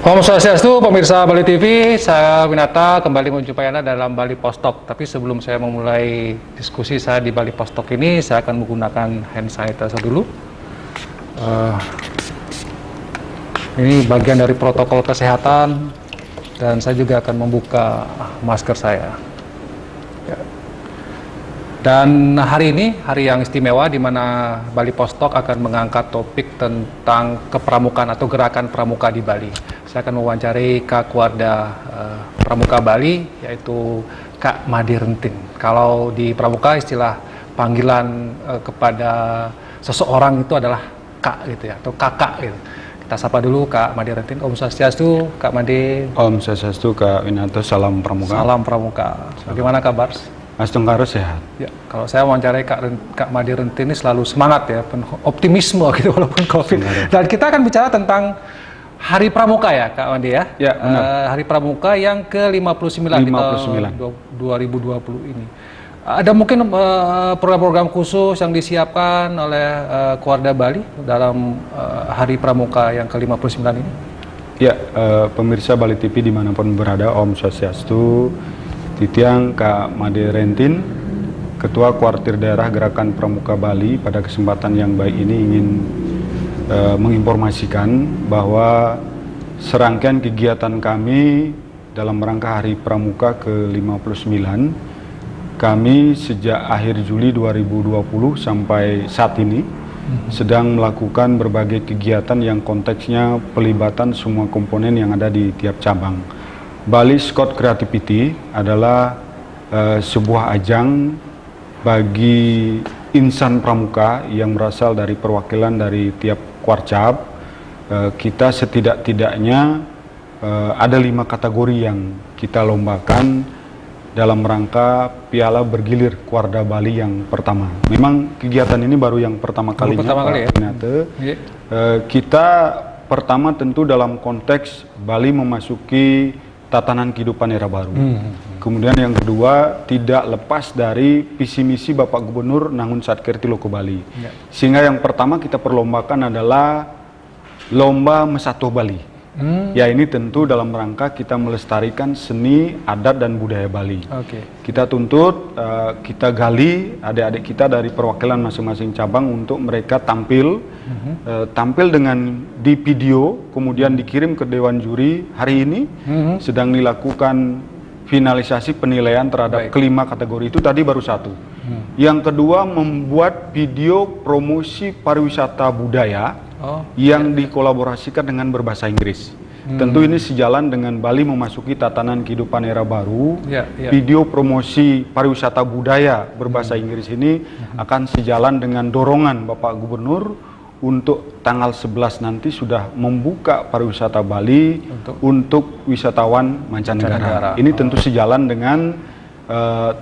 Om Swastiastu, pemirsa Bali TV, saya Winata kembali menjumpai Anda dalam Bali Postok. Tapi sebelum saya memulai diskusi saya di Bali Postok ini, saya akan menggunakan hand sanitizer dulu. Ini bagian dari protokol kesehatan, dan saya juga akan membuka masker saya. Dan hari ini, hari yang istimewa di mana Bali Postok akan mengangkat topik tentang kepramukaan atau gerakan pramuka di Bali. Saya akan mewawancari Kak Warda Pramuka Bali, yaitu Kak Made Rentin. Kalau di pramuka istilah panggilan kepada seseorang itu adalah Kak gitu ya, atau Kakak gitu. Kita sapa dulu Kak Made Rentin. Om Swastiastu, Kak Made. Om Swastiastu, Kak Winata. Salam pramuka. Salam pramuka. Bagaimana kabar? Mas Tenggaru sehat. Ya, kalau saya wawancarai Kak Made Rentin ini selalu semangat ya, penuh optimisme gitu walaupun COVID. Dan kita akan bicara tentang Hari Pramuka ya, Kak Made ya. Ya, benar. Hari Pramuka yang ke-59 di tahun 2020 ini. Ada mungkin program-program khusus yang disiapkan oleh Keluarga Bali dalam Hari Pramuka yang ke-59 ini? Ya, pemirsa Bali TV dimanapun berada, Om Swastiastu. Titiang Kak Made Rentin, Ketua Kuartir Daerah Gerakan Pramuka Bali, pada kesempatan yang baik ini ingin menginformasikan bahwa serangkaian kegiatan kami dalam rangka Hari Pramuka ke-59, kami sejak akhir Juli 2020 sampai saat ini sedang melakukan berbagai kegiatan yang konteksnya pelibatan semua komponen yang ada di tiap cabang. Bali Scout Creativity adalah sebuah ajang bagi insan pramuka yang berasal dari perwakilan dari tiap kuarcap. Kita setidak-tidaknya ada 5 kategori yang kita lombakan dalam rangka Piala Bergilir Kuarda Bali yang pertama. Memang kegiatan ini baru yang pertama kalinya, Pak Winata. Kita pertama tentu dalam konteks Bali memasuki tatanan kehidupan era baru. Kemudian yang kedua, tidak lepas dari visi misi Bapak Gubernur Nangun Satkerti Loko Bali. Sehingga yang pertama kita perlombakan adalah Lomba Mesatoh Bali. Ya, ini tentu dalam rangka kita melestarikan seni, adat, dan budaya Bali. Kita tuntut, kita gali adik-adik kita dari perwakilan masing-masing cabang untuk mereka tampil dengan di video, kemudian dikirim ke Dewan Juri. Hari ini sedang dilakukan finalisasi penilaian terhadap kelima kategori itu, tadi baru 1. Yang kedua, membuat video promosi pariwisata budaya yang dikolaborasikan dengan berbahasa Inggris. Tentu ini sejalan dengan Bali memasuki tatanan kehidupan era baru. Video promosi pariwisata budaya berbahasa Inggris ini akan sejalan dengan dorongan Bapak Gubernur untuk tanggal 11 nanti sudah membuka pariwisata Bali untuk wisatawan mancanegara. Ini tentu sejalan dengan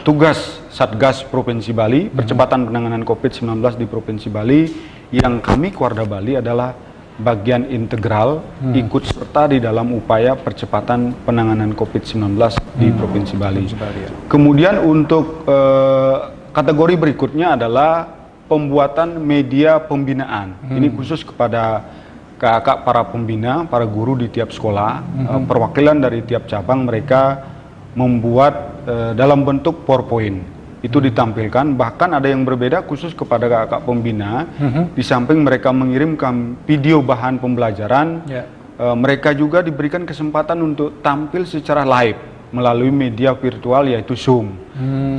tugas Satgas Provinsi Bali, percepatan penanganan COVID-19 di Provinsi Bali, yang kami Kuarda Bali adalah bagian integral ikut serta di dalam upaya percepatan penanganan COVID-19 di Provinsi Bali. Kemudian untuk kategori berikutnya adalah pembuatan media pembinaan. Ini khusus kepada kakak para pembina, para guru di tiap sekolah, perwakilan dari tiap cabang mereka membuat dalam bentuk PowerPoint. Itu ditampilkan, bahkan ada yang berbeda khusus kepada kakak pembina. Di samping mereka mengirimkan video bahan pembelajaran, mereka juga diberikan kesempatan untuk tampil secara live melalui media virtual yaitu Zoom.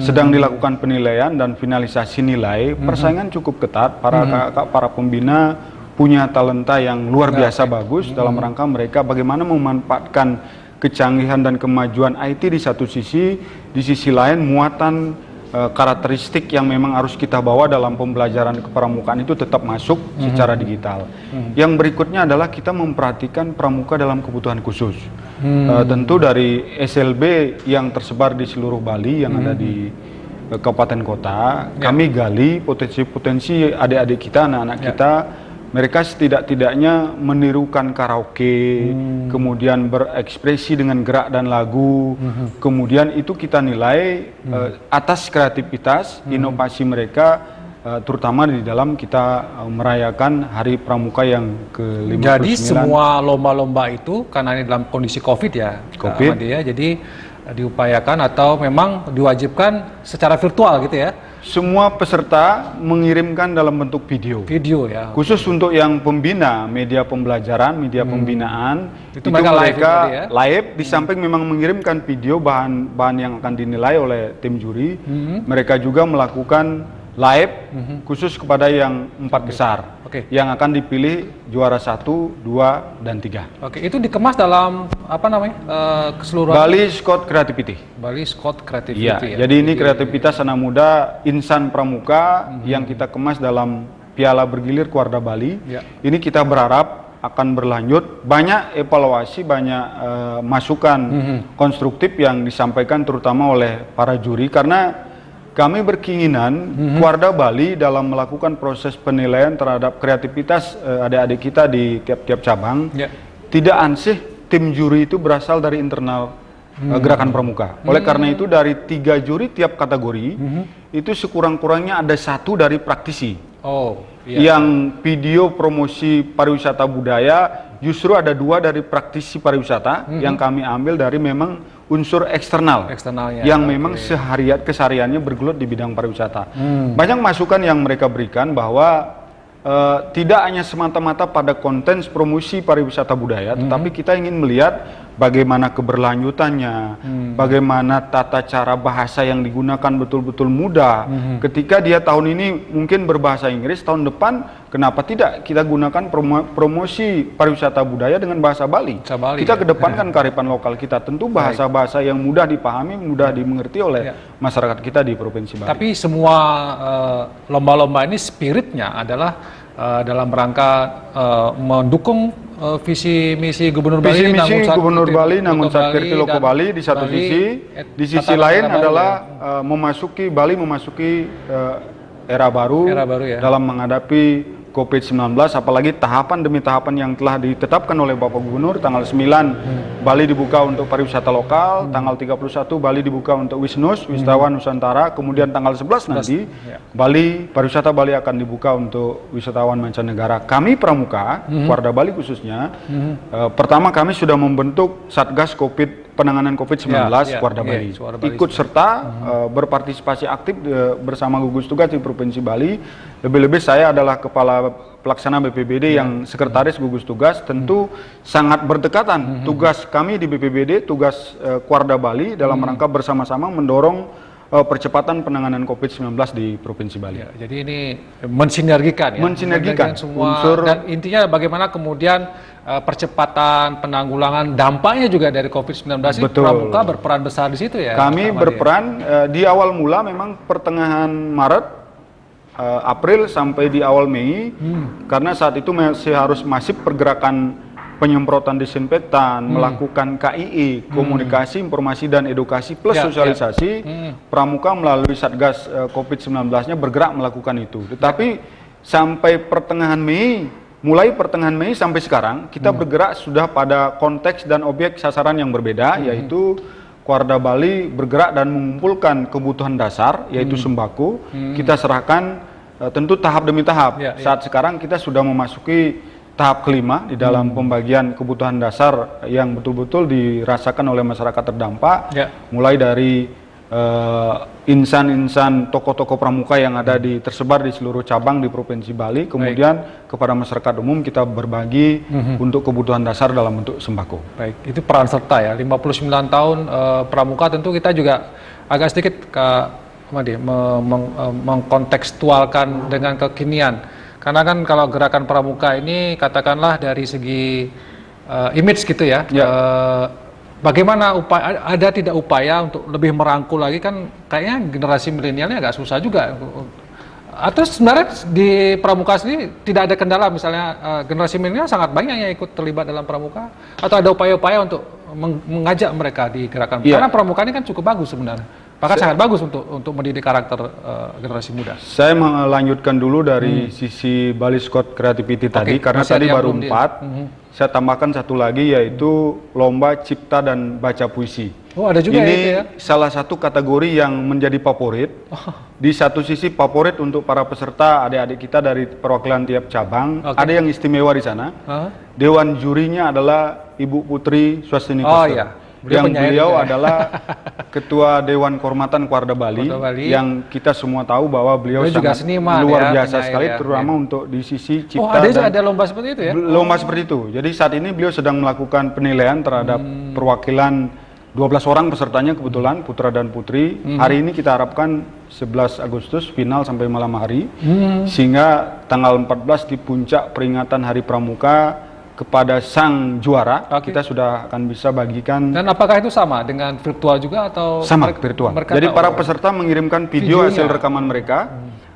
Sedang dilakukan penilaian dan finalisasi nilai. Persaingan cukup ketat, para kakak, para pembina punya talenta yang luar biasa bagus dalam rangka mereka bagaimana memanfaatkan kecanggihan dan kemajuan IT di satu sisi, di sisi lain muatan karakteristik yang memang harus kita bawa dalam pembelajaran kepramukaan itu tetap masuk secara digital. Yang berikutnya adalah kita memperhatikan pramuka dalam kebutuhan khusus. Tentu dari SLB yang tersebar di seluruh Bali yang ada di kabupaten kota, kami gali potensi-potensi adik-adik kita, anak-anak kita. Mereka setidak-tidaknya menirukan karaoke, kemudian berekspresi dengan gerak dan lagu, kemudian itu kita nilai atas kreativitas, inovasi mereka, terutama di dalam kita merayakan Hari Pramuka yang ke-59. Jadi semua lomba-lomba itu karena ini dalam kondisi COVID ya, COVID. Ahmad ya, jadi diupayakan atau memang diwajibkan secara virtual gitu ya? Semua peserta mengirimkan dalam bentuk video. Video ya. Khusus untuk yang pembina, media pembelajaran, media pembinaan, Itu mereka live itu tadi ya? live, di samping memang mengirimkan video bahan-bahan yang akan dinilai oleh tim juri. Mereka juga melakukan live khusus kepada yang 4 besar, Oke. yang akan dipilih juara 1, 2, dan 3. Oke, itu dikemas dalam apa namanya? Keseluruhan Bali Scout Creativity. Bali Scout Creativity Iya, ya. jadi ini kreativitas anak muda insan pramuka yang kita kemas dalam Piala Bergilir Kuarda Bali. Ya. Ini kita berharap akan berlanjut, banyak evaluasi, banyak masukan konstruktif yang disampaikan terutama oleh para juri, karena kami berkeinginan Kuarda Bali dalam melakukan proses penilaian terhadap kreativitas adik-adik kita di tiap-tiap cabang, Ya. tidak ansih tim juri itu berasal dari internal gerakan pramuka. Oleh karena itu dari 3 juri tiap kategori itu sekurang-kurangnya ada 1 dari praktisi. Oh, iya. Yang video promosi pariwisata budaya justru ada 2 dari praktisi pariwisata yang kami ambil dari memang unsur eksternal Eksternalnya. yang memang kesehariannya bergelut di bidang pariwisata. Banyak masukan yang mereka berikan bahwa tidak hanya semata-mata pada konten promosi pariwisata budaya, tetapi kita ingin melihat bagaimana keberlanjutannya, bagaimana tata cara bahasa yang digunakan betul-betul mudah. Ketika dia tahun ini mungkin berbahasa Inggris, tahun depan kenapa tidak kita gunakan promosi pariwisata budaya dengan bahasa Bali? Bahasa Bali, Kita ya. kedepankan kearifan lokal kita, tentu bahasa-bahasa yang mudah dipahami, mudah dimengerti oleh masyarakat kita di Provinsi Bali. Tapi semua lomba-lomba ini spiritnya adalah dalam rangka mendukung visi misi Gubernur Bali, Visi misi Nangun Sat Gubernur Kirti Bali, Nangun Loko Sat Bali, Kirti Loko dan Bali di satu Bali, sisi, di sisi tatanan lain era baru adalah ya. Bali memasuki era baru, Era baru ya. dalam menghadapi COVID-19, apalagi tahapan demi tahapan yang telah ditetapkan oleh Bapak Gubernur. Tanggal 9 Bali dibuka untuk pariwisata lokal, tanggal 31 Bali dibuka untuk Wisnus, Wisatawan Nusantara, kemudian tanggal 11 nanti ya. pariwisata Bali akan dibuka untuk wisatawan mancanegara. Kami Pramuka, Kuarda Bali khususnya, pertama kami sudah membentuk Satgas penanganan COVID-19 Ya, Kuarda ya, Bali. Kuarda Bali Ikut serta berpartisipasi aktif bersama gugus tugas di Provinsi Bali. Lebih-lebih saya adalah kepala pelaksana BPBD yang sekretaris gugus tugas, tentu sangat berdekatan tugas kami di BPBD, tugas Kuarda Bali dalam rangka bersama-sama mendorong percepatan penanganan COVID-19 di Provinsi Bali. Ya, jadi ini mensinergikan ya. Mensinergikan semua unsur- dan intinya bagaimana kemudian percepatan penanggulangan dampaknya juga dari COVID-19 ini Betul. Pramuka berperan besar di situ ya. Kami Ahmad, ya? berperan di awal mula memang pertengahan Maret, April sampai di awal Mei, karena saat itu masih pergerakan penyemprotan disinfektan, melakukan KII, komunikasi, informasi dan edukasi plus Ya, sosialisasi. Pramuka melalui Satgas COVID-19-nya bergerak melakukan itu. Tetapi sampai mulai pertengahan Mei sampai sekarang kita bergerak sudah pada konteks dan objek sasaran yang berbeda, yaitu Kuarda Bali bergerak dan mengumpulkan kebutuhan dasar, yaitu sembako. Kita serahkan tentu tahap demi tahap. Ya, ya. Saat sekarang kita sudah memasuki tahap kelima di dalam pembagian kebutuhan dasar yang betul-betul dirasakan oleh masyarakat terdampak. Ya. Mulai dari insan-insan tokoh-tokoh pramuka yang ada tersebar di seluruh cabang di Provinsi Bali, kemudian kepada masyarakat umum kita berbagi untuk kebutuhan dasar dalam bentuk sembako. Baik, itu peran serta ya. 59 tahun Pramuka, tentu kita juga agak sedikit mengkontekstualkan dengan kekinian. Karena kan kalau gerakan Pramuka ini katakanlah dari segi image gitu ya. Bagaimana ada tidak upaya untuk lebih merangkul lagi, kan kayaknya generasi milenialnya agak susah juga. Atau sebenarnya di Pramuka sendiri tidak ada kendala, misalnya generasi milenial sangat banyak yang ikut terlibat dalam Pramuka, atau ada upaya-upaya untuk mengajak mereka di gerakan? Karena Pramuka ini kan cukup bagus sebenarnya, bahkan sangat bagus untuk mendidik karakter generasi muda. Saya melanjutkan dulu dari sisi Bali Scout Creativity tadi, karena tadi baru 4. Saya tambahkan satu lagi, yaitu lomba cipta dan baca puisi. Oh, ada juga ini itu ya. salah satu kategori yang menjadi favorit. Di satu sisi favorit untuk para peserta adik-adik kita dari perwakilan tiap cabang. Oke. Ada yang istimewa di sana. Hah? Dewan jurinya adalah Ibu Putri Swastini Oh Koster. iya. Beliau penyair Beliau juga ya. adalah Ketua Dewan Kehormatan Kuarda Bali, Kuarda Bali. yang kita semua tahu bahwa beliau Beliau juga sangat seniman luar ya, biasa penyair sekali, ya. terutama untuk di sisi cipta Oh, ada dan lomba seperti itu ya? lomba seperti itu. Jadi saat ini beliau sedang melakukan penilaian terhadap perwakilan 12 orang pesertanya kebetulan, putra dan putri. Hari ini kita harapkan 11 Agustus final sampai malam hari. Sehingga tanggal 14 di puncak peringatan Hari Pramuka kepada sang juara, Oke. kita sudah akan bisa bagikan Dan apakah itu sama dengan virtual juga atau sama virtual. mereka Jadi tahu? para peserta mengirimkan video Videonya. hasil rekaman mereka,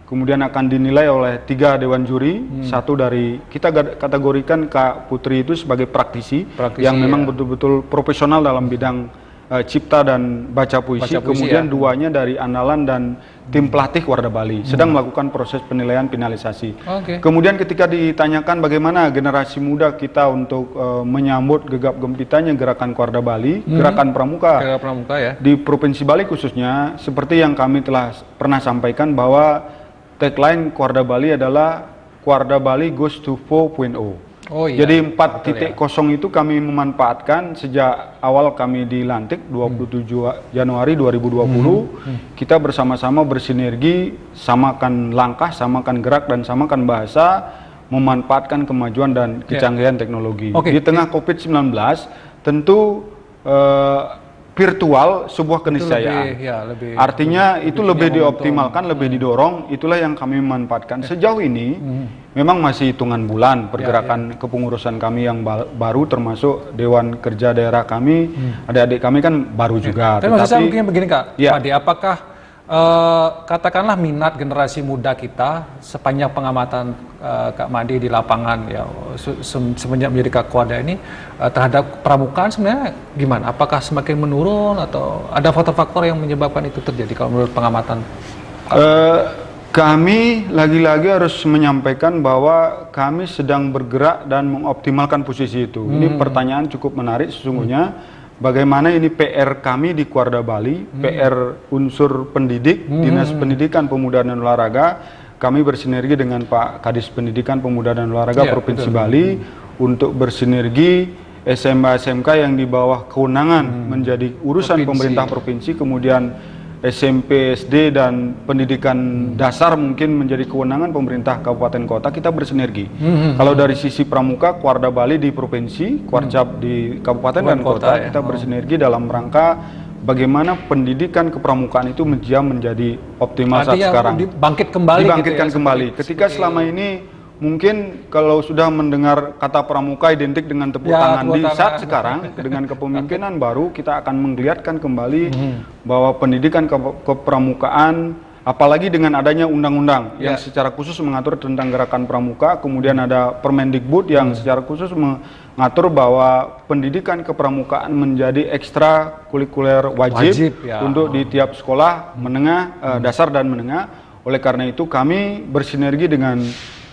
kemudian akan dinilai oleh 3 dewan juri. Satu dari kita kategorikan Kak Putri itu sebagai praktisi, Praktisi, yang memang ya. betul-betul profesional dalam bidang cipta dan baca puisi. Baca puisi, Kemudian ya. duanya dari Andalan dan tim pelatih Kuarda Bali sedang melakukan proses penilaian finalisasi. Oke. Kemudian ketika ditanyakan bagaimana generasi muda kita untuk menyambut gegap gempitanya gerakan Kuarda Bali, gerakan pramuka Kayak pramuka ya. di Provinsi Bali khususnya, seperti yang kami telah pernah sampaikan bahwa tagline Kuarda Bali adalah Kuarda Bali goes to 4.0. Oh iya. Jadi Betul 4.0 itu kami memanfaatkan sejak awal kami dilantik 27 Januari 2020. Kita bersama-sama bersinergi, samakan langkah, samakan gerak, dan samakan bahasa, memanfaatkan kemajuan dan kecanggihan teknologi. Oke. Di tengah COVID-19 tentu virtual sebuah keniscayaan. lebih Artinya itu lebih punya dioptimalkan, lebih didorong, itulah yang kami manfaatkan. Sejauh ini memang masih hitungan bulan pergerakan kepengurusan kami yang baru, termasuk Dewan Kerja Daerah kami, adik-adik kami kan baru juga. Tapi maksud saya mungkin begini Kak, Ya. Made, apakah katakanlah minat generasi muda kita sepanjang pengamatan Kak Made di lapangan ya semenjak menjadi Kak Kuarda ini terhadap pramukaan sebenarnya gimana? Apakah semakin menurun atau ada faktor-faktor yang menyebabkan itu terjadi kalau menurut pengamatan? Kami lagi-lagi harus menyampaikan bahwa kami sedang bergerak dan mengoptimalkan posisi itu. Ini pertanyaan cukup menarik sesungguhnya. Bagaimana ini PR kami di Kuarda Bali, PR unsur pendidik, Dinas Pendidikan Pemuda dan Olahraga. Kami bersinergi dengan Pak Kadis Pendidikan Pemuda dan Olahraga Iya, Provinsi betul. Bali untuk bersinergi SMK yang di bawah kewenangan menjadi urusan Provinsi. pemerintah provinsi, kemudian SMP, SD, dan pendidikan dasar mungkin menjadi kewenangan pemerintah kabupaten kota. Kita bersinergi. Kalau dari sisi pramuka, Kuarda Bali di provinsi, Kuarcap di kabupaten dan kota, ya. kita bersinergi dalam rangka bagaimana pendidikan kepramukaan itu menjadi optimal saat Artinya sekarang. dibangkit kembali Dibangkitkan gitu ya, kembali. Ketika selama ini mungkin kalau sudah mendengar kata pramuka identik dengan tepuk Ya, tangan, tepuk di tangan. saat sekarang dengan kepemimpinan baru kita akan menggeliatkan kembali bahwa pendidikan kepramukaan, apalagi dengan adanya undang-undang yang secara khusus mengatur tentang gerakan pramuka, kemudian ada Permendikbud yang secara khusus mengatur bahwa pendidikan kepramukaan menjadi ekstra kurikuler wajib ya. untuk di tiap sekolah menengah, dasar dan menengah. Oleh karena itu kami bersinergi dengan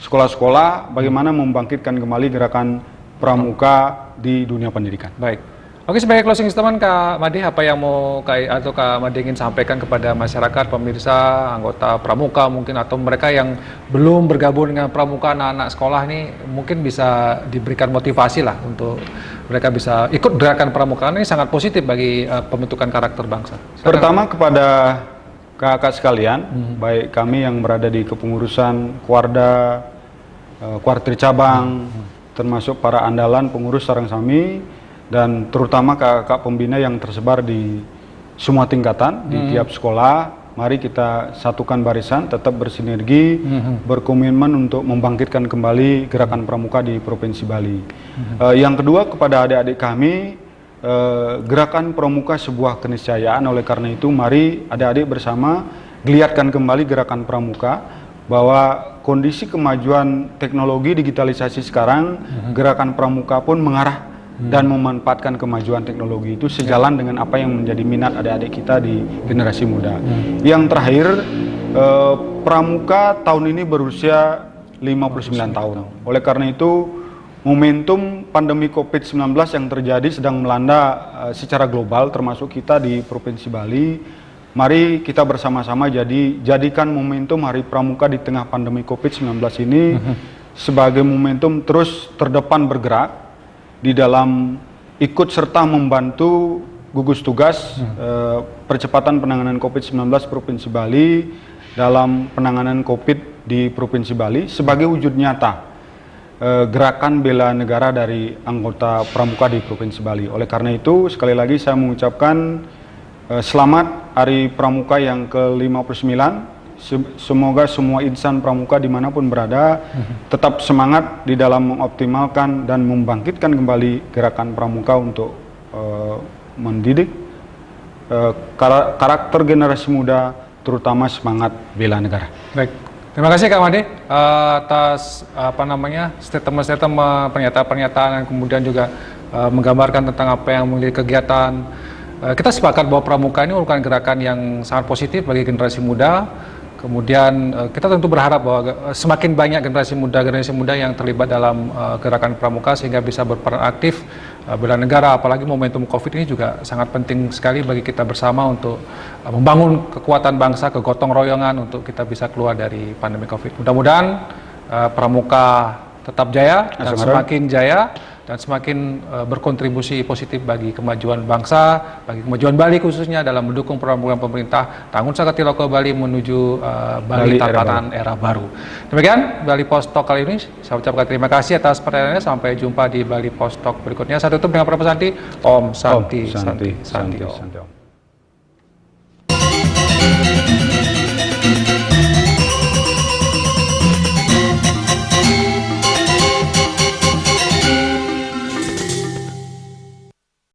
sekolah-sekolah bagaimana membangkitkan kembali gerakan pramuka di dunia pendidikan. Baik. Oke, sebagai closing statement Kak Made, apa yang mau Kak Made ingin sampaikan kepada masyarakat, pemirsa, anggota pramuka mungkin, atau mereka yang belum bergabung dengan pramuka, anak-anak sekolah ini mungkin bisa diberikan motivasi lah untuk mereka bisa ikut gerakan pramuka ini, sangat positif bagi pembentukan karakter bangsa. Pertama kepada kakak sekalian, baik kami yang berada di kepengurusan Kuarda, Kuartri cabang, termasuk para andalan pengurus Sarangsami, dan terutama kakak pembina yang tersebar di semua tingkatan di tiap sekolah. Mari kita satukan barisan, tetap bersinergi, berkomitmen untuk membangkitkan kembali gerakan pramuka di Provinsi Bali. Yang kedua kepada adik-adik kami, gerakan pramuka sebuah keniscayaan. Oleh karena itu mari adik-adik bersama geliatkan kembali gerakan pramuka, bahwa kondisi kemajuan teknologi digitalisasi sekarang, gerakan pramuka pun mengarah dan memanfaatkan kemajuan teknologi itu sejalan dengan apa yang menjadi minat adik-adik kita di generasi muda. Yang terakhir, pramuka tahun ini berusia 59 tahun. Oleh karena itu momentum pandemi COVID-19 yang terjadi sedang melanda secara global, termasuk kita di Provinsi Bali. Mari kita bersama-sama jadikan momentum Hari Pramuka di tengah pandemi COVID-19 ini sebagai momentum terus terdepan bergerak di dalam ikut serta membantu gugus tugas percepatan penanganan COVID-19 Provinsi Bali dalam penanganan COVID di Provinsi Bali sebagai wujud nyata gerakan bela negara dari anggota Pramuka di Provinsi Bali. Oleh karena itu, sekali lagi saya mengucapkan selamat Hari Pramuka yang ke-59. Semoga semua insan Pramuka dimanapun berada tetap semangat di dalam mengoptimalkan dan membangkitkan kembali gerakan Pramuka untuk mendidik karakter generasi muda, terutama semangat bela negara. Baik. Terima kasih Kak Made atas statement-statement, pernyataan-pernyataan yang kemudian juga menggambarkan tentang apa yang menjadi kegiatan. Kita sepakat bahwa Pramuka ini merupakan gerakan yang sangat positif bagi generasi muda. Kemudian kita tentu berharap bahwa semakin banyak generasi muda yang terlibat dalam gerakan Pramuka sehingga bisa berperan aktif bela negara, apalagi momentum COVID ini juga sangat penting sekali bagi kita bersama untuk membangun kekuatan bangsa, kegotong royongan untuk kita bisa keluar dari pandemi COVID. Mudah-mudahan Pramuka tetap jaya dan semakin jaya dan semakin berkontribusi positif bagi kemajuan bangsa, bagi kemajuan Bali khususnya dalam mendukung program-program pemerintah Tangun Sakati Loko Bali menuju Bali tatanan era baru. Demikian Bali Post Talk kali ini. Saya ucapkan terima kasih atas perhatiannya. Sampai jumpa di Bali Post Talk berikutnya. Saya tutup dengan pesan Om Santi. Santi.